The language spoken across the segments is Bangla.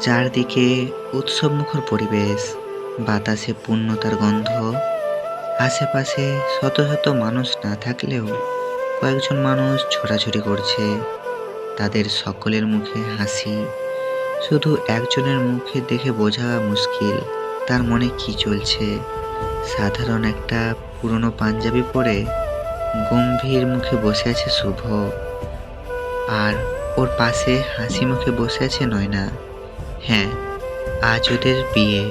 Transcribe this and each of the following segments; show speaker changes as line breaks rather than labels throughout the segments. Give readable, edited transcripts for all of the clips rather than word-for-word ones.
চারদিকে উৎসবমুখর পরিবেশ, বাতাসে পূর্ণতার গন্ধ। আশেপাশে শত শত মানুষ না থাকলেও কয়েকজন মানুষ ছোটাছুটি করছে। তাদের সকলের মুখে হাসি। শুধু একজনের মুখে দেখে বোঝা মুশকিল তার মনে কি চলছে। সাধারণ একটা পুরনো পাঞ্জাবি পরে গম্ভীর মুখে বসে আছে শুভ, আর ওর পাশে হাসি মুখে বসে আছে নয়না। হ্যাঁ, আজ ওদের বিয়ে।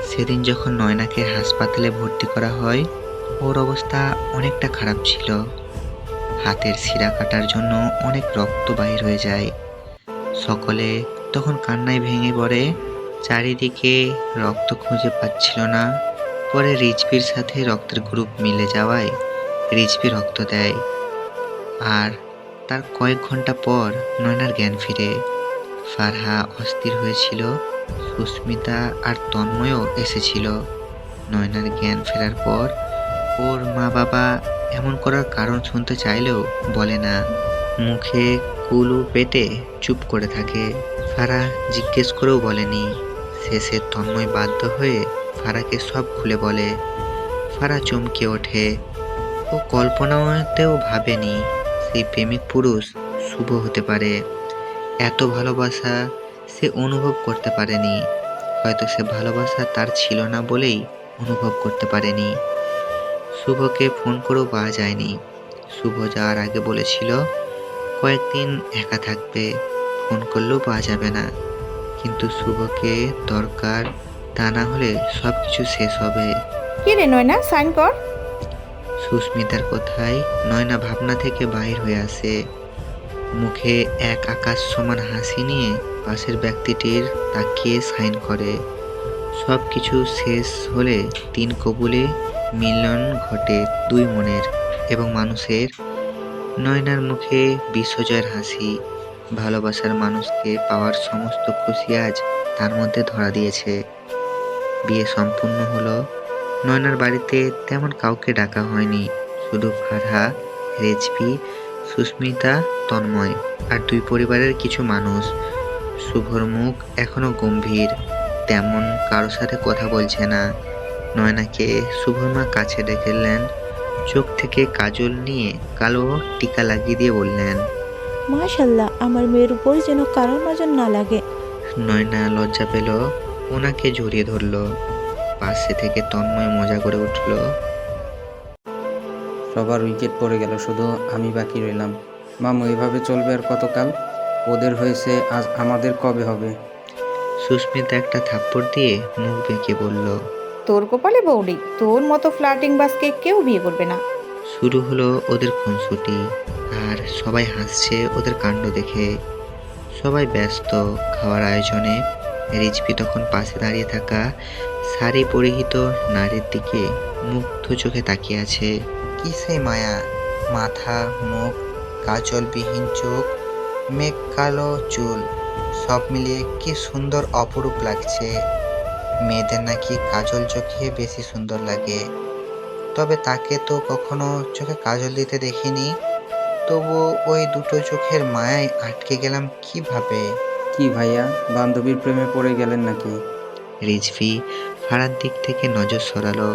সেদিন যখন নয়নাকে হাসপাতালে ভর্তি করা হয়, ওর অবস্থা অনেকটা খারাপ ছিল। হাতের শিরা কাটার জন্য অনেক রক্ত বাহির হয়ে যায়। সকলে তখন কান্নায় ভেঙে পড়ে। চারিদিকে রক্ত খুঁজে পাচ্ছিল না। পরে রিজভির সাথে রক্তের গ্রুপ মিলে যাওয়ায় রিজভি রক্ত দেয়। আর তার কয়েক ঘন্টা পর নয়নার জ্ঞান ফিরে। ফারহা অস্থির হয়েছিল, সুস্মিতা আর তন্ময়ও এসেছিল। নয়নার জ্ঞান ফেরার পর ওর মা বাবা এমন করার কারণ শুনতে চাইলেও বলে না। মুখে কুলু পেটে চুপ করে থাকে। ফারহা জিজ্ঞেস করেও বলেনি। শেষে তন্ময় বাধ্য হয়ে ফারহাকে সব খুলে বলে। ফারহা চমকে ওঠে। ও কল্পনাতেও ভাবেনি সেই প্রেমিক পুরুষ শুভ হতে পারে। এত ভালোবাসা সে অনুভব করতে পারেনি। হয়তো সে ভালোবাসা তার ছিল না বলেই অনুভব করতে পারেনি। শুভকে ফোন করেও পাওয়া যায়নি। শুভ যাওয়ার আগে বলেছিল কয়েকদিন একা থাকবে, ফোন করলেও পাওয়া যাবে না। কিন্তু শুভকে দরকার, তা না হলে সবকিছু শেষ হবে।
কি রে নয়না, সাইন কর।
সুস্মিতার কথায় নয়না ভাবনা থেকে বাহির হয়ে আসে। মুখে এক আকাশ সমান হাসি নিয়ে পাশের ব্যক্তিটির তাকিয়ে সাইন করে। সব কিছু শেষ হলে 3 কবুলে মিলন ঘটে দুই মনের এবং মানুষের। নয়নার মুখে বিশ্বজয়ের হাসি। ভালোবাসার মানুষকে পাওয়ার সমস্ত খুশি আজ তার মধ্যে ধরা দিয়েছে। বিয়ে সম্পূর্ণ হলো। নয়নার বাড়িতে তেমন কাউকে ডাকা হয়নি, শুধু ফারহা, রেজভি, সুস্মিতা, তন্ময় আর দুই পরিবারের কিছু মানুষ। শুভর মুখ এখনো গম্ভীর, তেমন কারোর সাথে কথা বলছে না। নয়নাকে শুভর মা কাছে ডেকেলেন। চোখ থেকে কাজল নিয়ে কালো টিকা লাগিয়ে দিয়ে বললেন,
মাশাল্লাহ, আমার মেয়ের উপর যেন কারোর নজর না লাগে।
নয়না লজ্জা পেল, ওনাকে জড়িয়ে ধরল। পাশে থেকে তন্ময় মজা করে উঠল,
সবার উইকেট পড়ে গেল, শুধু আমি বাকি রইলাম। মামু, এভাবে চলবে আর কতকাল? ওদের হয়েছে, আজ আমাদের কবে হবে?
সুস্মিতা একটা থাপ্পড় দিয়ে মুখ বেঁকে বলল।
তোর কপালে বৌদি, তোর মতো ফ্লার্টিং বাসকে কেউ বিয়ে করবে না।
শুরু হলো ওদের খুনসুটি, আর সবাই হাসছে ওদের কাণ্ড দেখে। সবাই ব্যস্ত খাওয়ার আয়োজনে। রিজভি তখন পাশে দাঁড়িয়ে থাকা শাড়ি পরিহিত নারীর দিকে মুগ্ধ চোখে তাকিয়ে আছে। কি সেই মায়া! মাথা, মুখ, কাজলবিহীন চোখ, মেঘ কালো চুল, সব মিলিয়ে কি সুন্দর অপরূপ লাগছে। মেয়েদের নাকি কাজল চোখে বেশি সুন্দর লাগে, তবে তাকে তো কখনো চোখে কাজল দিতে দেখিনি। তবু ওই দুটো চোখের মায়ায় আটকে গেলাম কিভাবে।
কি ভাইয়া, বান্ধবীর প্রেমে পড়ে গেলেন নাকি?
রিজভি ফারার দিক থেকে নজর সরালো।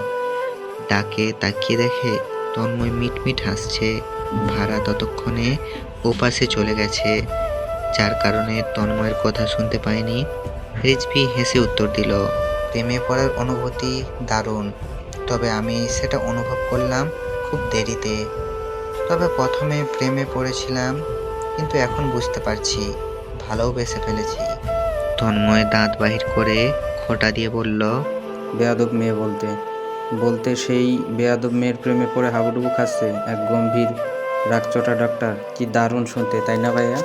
ডাকে তাকিয়ে দেখে তন্ময় মিটমিট হাসছে। ভাড়া ততক্ষণে ওপাশে চলে গেছে, যার কারণে তন্ময়ের কথা শুনতে পায়নি। রিজভি হেসে উত্তর দিল, প্রেমে পড়ার অনুভূতি দারুণ, তবে আমি সেটা অনুভব করলাম খুব দেরিতে। তবে প্রথমে প্রেমে পড়েছিলাম, কিন্তু এখন বুঝতে পারছি ভালোবেসে ফেলেছি। তন্ময় দাঁত বাহির করে খোঁটা দিয়ে বলল,
বেয়াদব মেয়ে বলতে বলতে সেই বেয়াদব মেয়ের প্রেমে পড়ে হাবুডুবু খাচ্ছে এক গম্ভীর রাগচটা ডাক্তার। কি দারুণ শুনতে, তাই না ভাইয়া?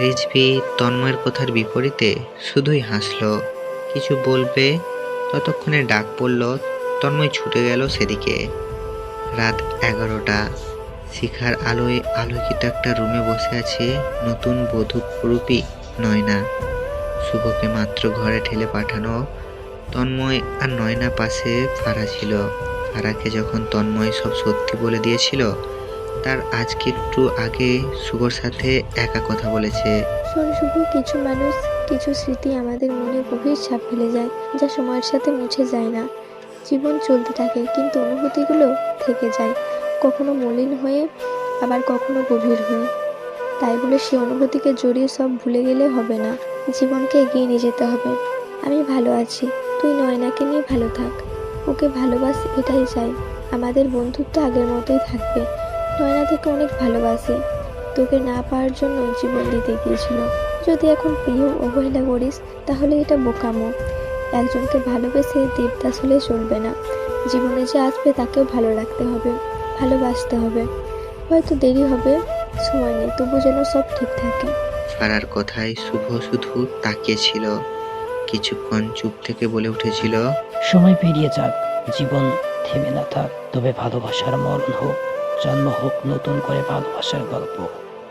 রিজভি তন্ময়ের কথার বিপরীতে শুধুই হাসলো। কিছু বলবে, ততক্ষণে ডাক পড়ল। তন্ময় ছুটে গেল সেদিকে। রাত 11টা। শিখার আলোয় আলোকিত একটা রুমে বসে আছে নতুন বধূ রূপী নয়না। শুভকে মাত্র ঘরে ঠেলে পাঠানো। তন্ময় আর নয়না পাশে ফারা ছিল। ফারাকে যখন তন্ময় সব সত্যি বলে দিয়েছিল, তার আজকে একটু আগে শুভর সাথে একা কথা বলেছে।
শোন শুভ, কিছু মানুষ কিছু স্মৃতি আমাদের মনে গভীর ছাপ ফেলে যায়, যা সময়ের সাথে মুছে যায় না। জীবন চলতে থাকে, কিন্তু অনুভূতিগুলো থেকে যায়, কখনো মলিন হয়ে, আবার কখনো গভীর হয়ে। তাই বলে সেই অনুভূতিকে জড়িয়ে সব ভুলে গেলে হবে না, জীবনকে এগিয়ে নিয়ে যেতে হবে। আমি ভালো আছি, তুই নয়নাকে নিয়ে ভালো থাক, ওকে ভালোবাস, এটাই চাই। আমাদের বন্ধুত্ব আগের মতোই থাকবে। নয়না তোকে অনেক ভালোবাসে, তোকে না পাওয়ার জন্য জীবন দিতে গিয়েছিল। যদি এখন প্রিয় অবহেলা করিস তাহলে এটা বোকামো। একজনকে ভালোবেসে দেবদাস হলে চলবে না। জীবনে যে আসবে তাকেও ভালো রাখতে হবে, ভালোবাসতে হবে। হয়তো দেরি হবে, সময় নেই, তবু যেন সব ঠিক থাকে।
ফারার কথায় শুভ শুধু তাকিয়েছিল, কিছুক্ষণ চুপ থেকে বলে উঠেছিল,
সময় পেরিয়ে যাক, জীবন থেমে না থাক, তবে ভালোবাসার মরণ হোক, জন্ম হোক নতুন করে ভালোবাসার গল্প।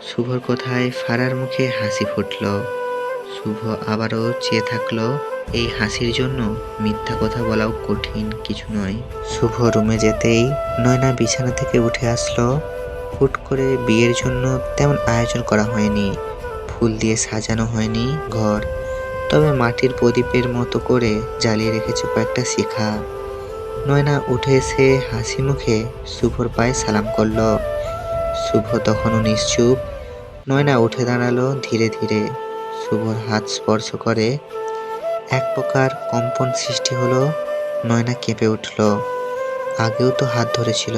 শুভর কথায় ফারার মুখে হাসি ফুটল। শুভ আবারও চেয়ে থাকলো। এই হাসির জন্য মিথ্যা কথা বলাও কঠিন কিছু নয়। শুভ রুমে যেতেই নয়না বিছানা থেকে উঠে আসলো। হুট করে বিয়ের জন্য তেমন আয়োজন করা হয়নি, ফুল দিয়ে সাজানো হয়নি ঘর, তবে মাটির প্রদীপের মতো করে জ্বালিয়ে রেখেছে কয়েকটা শিখা। নয়না উঠে এসে হাসি মুখে শুভর পায়ে সালাম করলো। শুভ তখনও নিশ্চুপ। নয়না উঠে দাঁড়ালো ধীরে ধীরে, শুভর হাত স্পর্শ করে। এক প্রকার কম্পন সৃষ্টি হলো। নয়না কেঁপে উঠল। আগেও তো হাত ধরেছিল,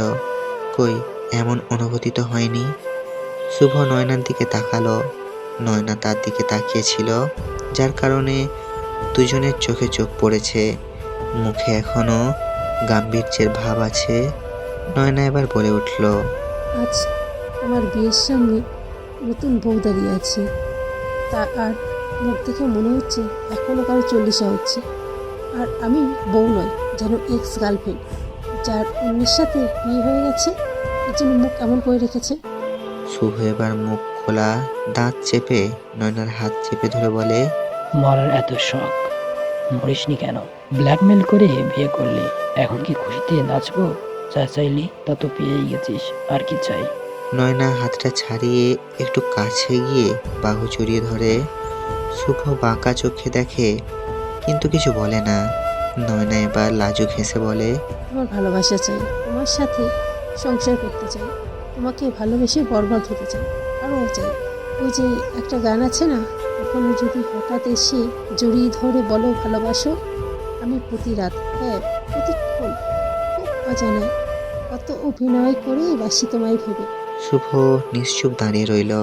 কই এমন অনুভূতি তো হয়নি। শুভ নয়নার দিকে তাকালো। নয়না তার দিকে তাকিয়েছিল, যার কারণে দুজনের চোখে চোখ পড়েছে। মুখে এখনো গাম্ভীর্যের ভাব আছে। নয়না এবার বলে উঠল,
আজ আমার বিয়ের সামনে নতুন বউ দাঁড়িয়ে আছে, তা আর মুখ দেখে মনে হচ্ছে এখনও কারো 40 হচ্ছে। আর আমি বউ নয়, যেন এক্স গার্লফ্রেন্ড, যার অন্যের সাথে বিয়ে হয়ে গেছে, এর জন্য মুখ এমন করে রেখেছে।
শুভ এবার মুখ খোলা, দাঁত চেপে নয়নার হাত চেপে ধরে বলে,
মরার এত শখ, মরিসনি কেন? ব্ল্যাকমেল করে বিয়ে করলি, এখন কি খুশিতে নাচবো? যা চাইলি তা তো পেয়েই গেছিস, আর কি চাই?
নয়না হাতটা ছাড়িয়ে একটু কাছে গিয়ে বাহু জড়িয়ে ধরে। শুভ বাঁকা চোখে দেখে, কিন্তু কিছু বলে না। নয়না এবার লাজুক হেসে বলে,
তোমার ভালোবাসা চাই, তোমার সাথে সংসার করতে চাই, তোমাকে ভালোবেসে বরবাদ হতে চাই। আরও চাই, ওই যে একটা গান আছে না, কখনো যদি হঠাৎ এসে জড়িয়ে ধরে বলো ভালোবাসো, আমি প্রতি রাত, হ্যাঁ প্রতিক্ষণ, খুব অজানায় কত অভিনয় করে বাসি তোমায় ভেবে।
শুভ নিশ্চুপ দাঁড়িয়ে রইল।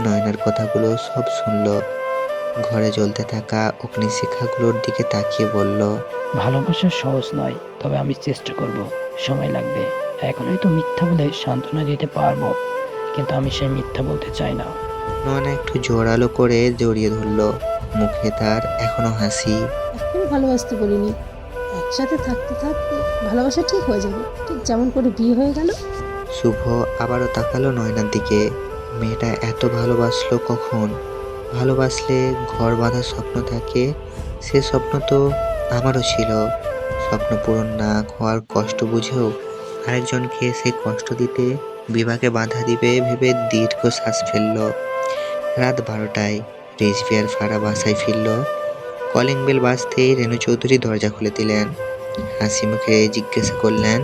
নয়নার কথাগুলো সব শুনল। ঘরে জ্বলতে থাকা অগ্নিশিখাগুলোর দিকে তাকিয়ে বলল,
ভালোবাসা সহজ নয়, তবে আমি চেষ্টা করব। সময় লাগবে। এখন হয়তো মিথ্যা বলে সান্ত্বনা দিতে পারবো, কিন্তু আমি সেই মিথ্যা বলতে চাই না।
নয়না একটু জোরালো করে জড়িয়ে ধরল। মুখে তার এখনো হাসি।
এখনই ভালোবাসতে বলিনি, একসাথে থাকতে থাকতে ভালোবাসা ঠিক হয়ে যাবে, ঠিক যেমন করে বিয়ে হয়ে গেল।
শুভ আবারও তাকালো নয়নার দিকে। মেয়েটা এত ভালোবাসলো কখন? ভালোবাসলে ঘর বাঁধার স্বপ্ন থাকে, সে স্বপ্ন তো আমারও ছিল। স্বপ্ন পূরণ না হওয়ার কষ্ট বুঝেও আরেকজনকে সে কষ্ট দিতে, বিবাহকে বাধা দিবে ভেবে দীর্ঘ শ্বাস ফেলল। রাত 12টায় রিজভী আর ফারা বাসায় ফিরল। কলিং বেল বাজতেই রেণু চৌধুরী দরজা খুলে দিলেন। হাসি মুখে জিজ্ঞাসা করলেন,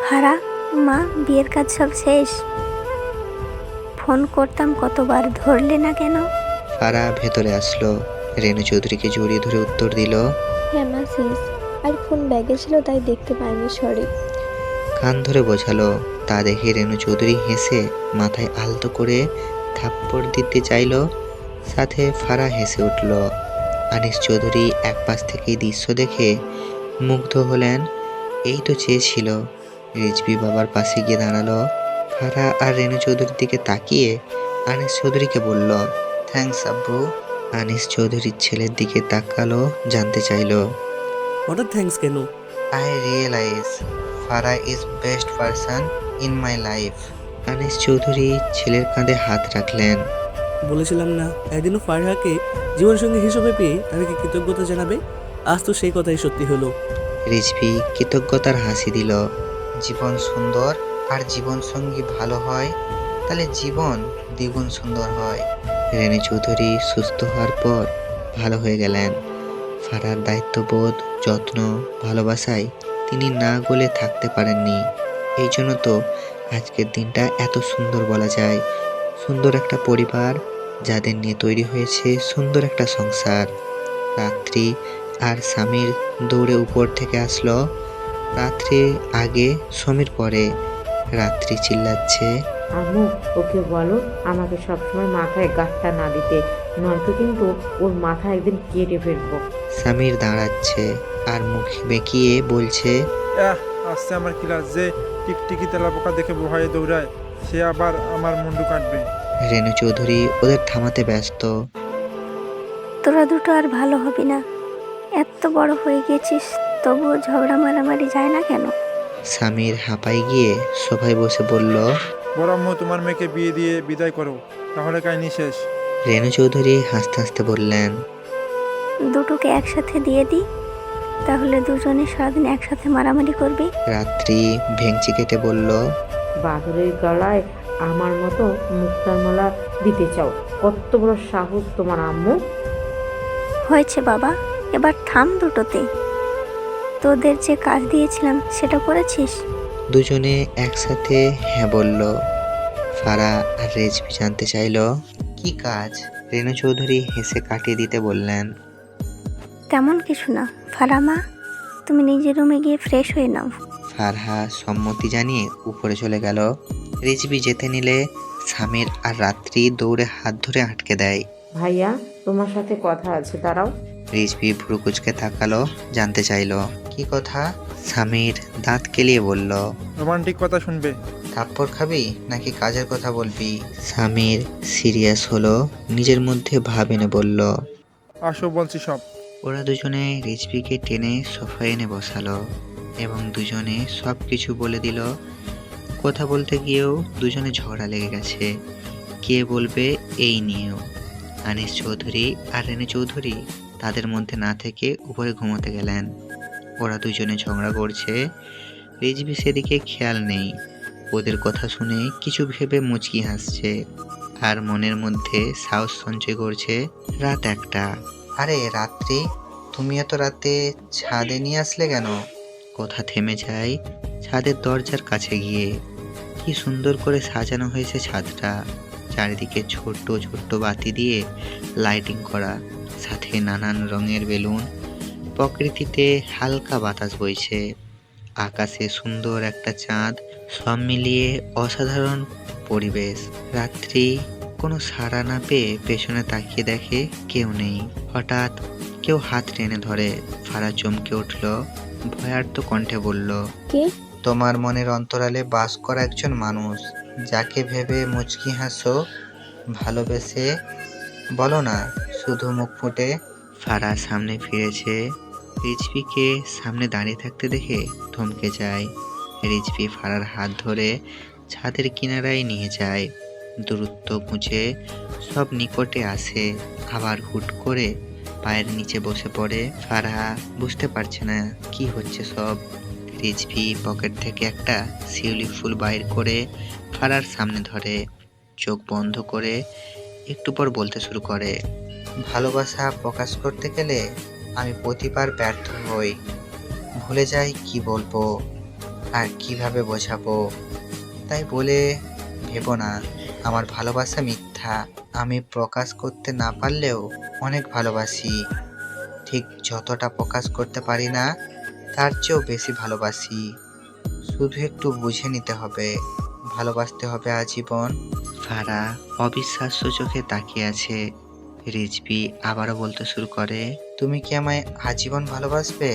ভাড়া মা, বিয়ের কাজ সব শেষ? ফোন করতাম কতবার, ধরলে না কেন?
ফারা ভেতরে আসলো। রেণু চৌধুরীকে জড়িয়ে ধরে উত্তর দিল,
হ্যাঁ মা, শেষ। আর ফোন ব্যাগে ছিল, তাই দেখতে পাইনি, সরি।
কান ধরে বোঝালো। তা দেখে রেণু চৌধুরী হেসে মাথায় আলতো করে থাপ্পড় দিতে চাইল। সাথে ফারা হেসে উঠল। আনিস চৌধুরী এক পাশ থেকেই দৃশ্য দেখে মুগ্ধ হলেন। এই তো চেয়েছিল। রিজভী বাবার পাশে গিয়ে দাঁড়ালো। ফারা আর রেণু চৌধুরীর দিকে তাকিয়ে আনিস চৌধুরীকে বলল, থ্যাঙ্কস আব্বু। আনিস চৌধুরীর ছেলের দিকে তাকালো, জানতে চাইল,
হঠাৎ থ্যাঙ্কস কেন?
I realize Farah is best person in my life. Anis Chowdhury ছেলের কাঁধে হাত রাখলেন।
বলেছিলাম না একদিনও ফারহাকে জীবনসঙ্গী হিসেবে পেয়ে আমাকে কৃতজ্ঞতা জানাবে, আজ তো সেই কথাই সত্যি হলো।
রিজভী কৃতজ্ঞতার হাসি দিল। জীবন সুন্দর আর জীবনসঙ্গী ভালো হয়, তাহলে জীবন দ্বিগুণ সুন্দর হয়। রেণু চৌধুরী সুস্থ হওয়ার পর ভালো হয়ে গেলেন। ফারার দায়িত্ববোধ, যত্ন, ভালোবাসায় তিনি না গলে থাকতে পারেননি। এই জন্য তো আজকের দিনটা এত সুন্দর বলা যায়। সুন্দর একটা পরিবার, যাদের নিয়ে তৈরি হয়েছে সুন্দর একটা সংসার। রাত্রি আর স্বামীর দৌড়ে উপর থেকে আসলো। রাত্রি আগে, সমীর পরে। রাত্রি চিল্লাচ্ছে,
আম্মু, ওকে বলো আমাকে সবসময় মাথায় গাঁটটা না দিতে, নয়তো কিন্তু ওর মাথা একদিন কেটে ফেলবো।
স্বামীর দাঁড়াচ্ছে আর মুখে বেঁকিয়ে বলছে,
আসছে আমার ক্লাস, যে টিকটিকি তেলা পোকা দেখে ভয়ে দৌড়ায়, সে আবার আমার মুন্ডু কাটবে।
রেণু চৌধুরী ওদের থামাতে ব্যস্ত।
তোরা দুটো আর ভালো হবি না। এত বড় হয়ে গেছিস, তবুও ঝগড়া মারামারি যায় না কেন?
স্বামীর হাঁপাই গিয়ে সোফায় বসে বলল,
বড় আম্মু, তোমার মেয়েকে বিয়ে দিয়ে বিদায় করো, তাহলে কাহিনী শেষ।
রেণু চৌধুরী হাসতে হাসতে বললেন,
দুটোকে একসাথে দিয়ে দিই, তাহলে দুজনে সারাদিন একসাথে মারামারি করবি।
রাত্রি ভেঙচি কেটে বলল,
বাদরের গলায় আমার মতো মুক্তার মালা দিতে চাও? কত বড় সাহস তোমার আম্মু!
হয়েছে বাবা, এবার থাম দুটোতে। তোদের যে কাজ দিয়েছিলাম সেটা করেছিস?
দুজনে একসাথে হ্যাঁ বলল। ফারা আর রেজভি জানতে চাইল, কি কাজ? রেণু চৌধুরী হেসে কাটিয়ে দিতে বললেন,
তেমন কিছু না ফারামা, তুমি নিজের রুমে গিয়ে ফ্রেশ হয়ে নাও।
ফারহা সম্মতি জানিয়ে উপরে চলে গেল। রিজভি যেতে নিলে স্বামীর আর রাত্রি দৌড়ে হাত ধরে আটকে দেয়।
ভাইয়া, তোমার সাথে কথা আছে, দাঁড়াও।
রিজভি ভ্রুকুচকে তাকালো, জানতে চাইল, কি কথা? স্বামীর দাঁত কেলিয়ে বলল,
রোমান্টিক কথা শুনবে।
থাপ্পড় খাবি নাকি কাজের কথা বলবি? স্বামীর সিরিয়াস হলো, নিজের মধ্যে ভাব এনে বলল,
আসো বলছি সব।
ওরা দুজনে রিজভিকে টেনে সোফায় এনে বসালো এবং দুজনে সব কিছু বলে দিল। কথা বলতে গিয়েও দুজনে ঝগড়া লেগে গেছে, কে বলবে এই নিয়েও। আনিস চৌধুরী আর রেণু চৌধুরী তাদের মধ্যে না থেকে উপরে ঘুমোতে গেলেন। ওরা দুজনে ঝগড়া করছে, রিজভি সেদিকে খেয়াল নেই। ওদের কথা শুনে কিছু ভেবে মুচকি হাসছে আর মনের মধ্যে সাহস সঞ্চয় করছে। রাত 1টা। আরে রাত্রি, তুমি এত রাতে ছাদে নিয়ে আসলে কেন? কথা থেমে যায় ছাদের দরজার কাছে গিয়ে। কি সুন্দর করে সাজানো হয়েছে ছাদটা, চারিদিকে ছোট্ট ছোট্ট বাতি দিয়ে লাইটিং করা, সাথে নানান রঙের বেলুন। প্রকৃতিতে হালকা বাতাস বইছে, আকাশে সুন্দর একটা চাঁদ, সব মিলিয়ে অসাধারণ পরিবেশ। রাত্রি কোনো সাড়া না পেয়ে পেছনে তাকিয়ে দেখে কেউ নেই। হঠাৎ কেউ হাত টেনে ধরে। ফারা চমকে উঠল, ভয়ার্ত কণ্ঠে বলল,
কে?
তোমার মনের অন্তরালে বাস করা একজন মানুষ, যাকে ভেবে মুচকি হাসো। ভালোবেসে বলো না শুধু মুখ ফুটে। ফারা সামনে ফিরেছে। রিজভিকে সামনে দাঁড়িয়ে থাকতে দেখে থমকে যায়। রিজভি ফারার হাত ধরে ছাদের কিনারায় নিয়ে যায়। দূরত্ব মুছে সব নিকটে আসে, আবার হুট করে পায়ের নিচে বসে পড়ে। ফারহা বুঝতে পারছে না কি হচ্ছে সব। রিজভি পকেট থেকে একটা শিউলি ফুল বাইর করে ফারার সামনে ধরে, চোখ বন্ধ করে একটু পর বলতে শুরু করে, ভালোবাসা প্রকাশ করতে গেলে আমি প্রতিবার ব্যর্থ হই, ভুলে যাই কি বলবো আর কিভাবে বোঝাবো। তাই বলে ভেবো না আমার ভালোবাসা মিথ্যা। আমি প্রকাশ করতে না পারলেও অনেক ভালোবাসি, ঠিক যতটা প্রকাশ করতে পারি না তার চেয়েও বেশি ভালোবাসি। শুধু একটু বুঝে নিতে হবে, ভালোবাসতে হবে আজীবন। ফারা অবিশ্বাস্য চোখে তাকিয়ে আছে। রিজভি আবারও বলতে শুরু করে, তুমি কি আমায় আজীবন ভালোবাসবে?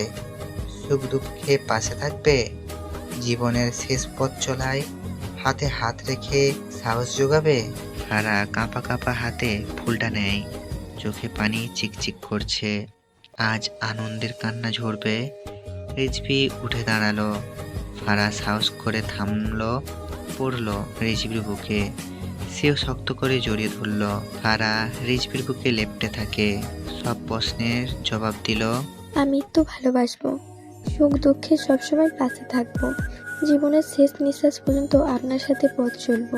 সুখ দুঃখে পাশে থাকবে? জীবনের শেষ পথ চলায় হাতে হাত রেখে সাহস যোগাবে? ফারা কাঁপা কাঁপা হাতে ফুলটা নেয়, চোখে পানি চিকচিক করছে। আজ আনন্দের কান্না ঝরবে। রিজভি উঠে দাঁড়ালো। ফারা সাহস করে থামলো, পড়লো রিজভির বুকে। সেও শক্ত করে জড়িয়ে ধরল। ফারা রিজভির বুকে লেপ্টে থাকে, সব প্রশ্নের জবাব দিল,
আমি তো ভালোবাসবো, সুখ দুঃখে সবসময় পাশে থাকবো, জীবনের শেষ নিঃশ্বাস পর্যন্ত আপনার সাথে পথ চলবো।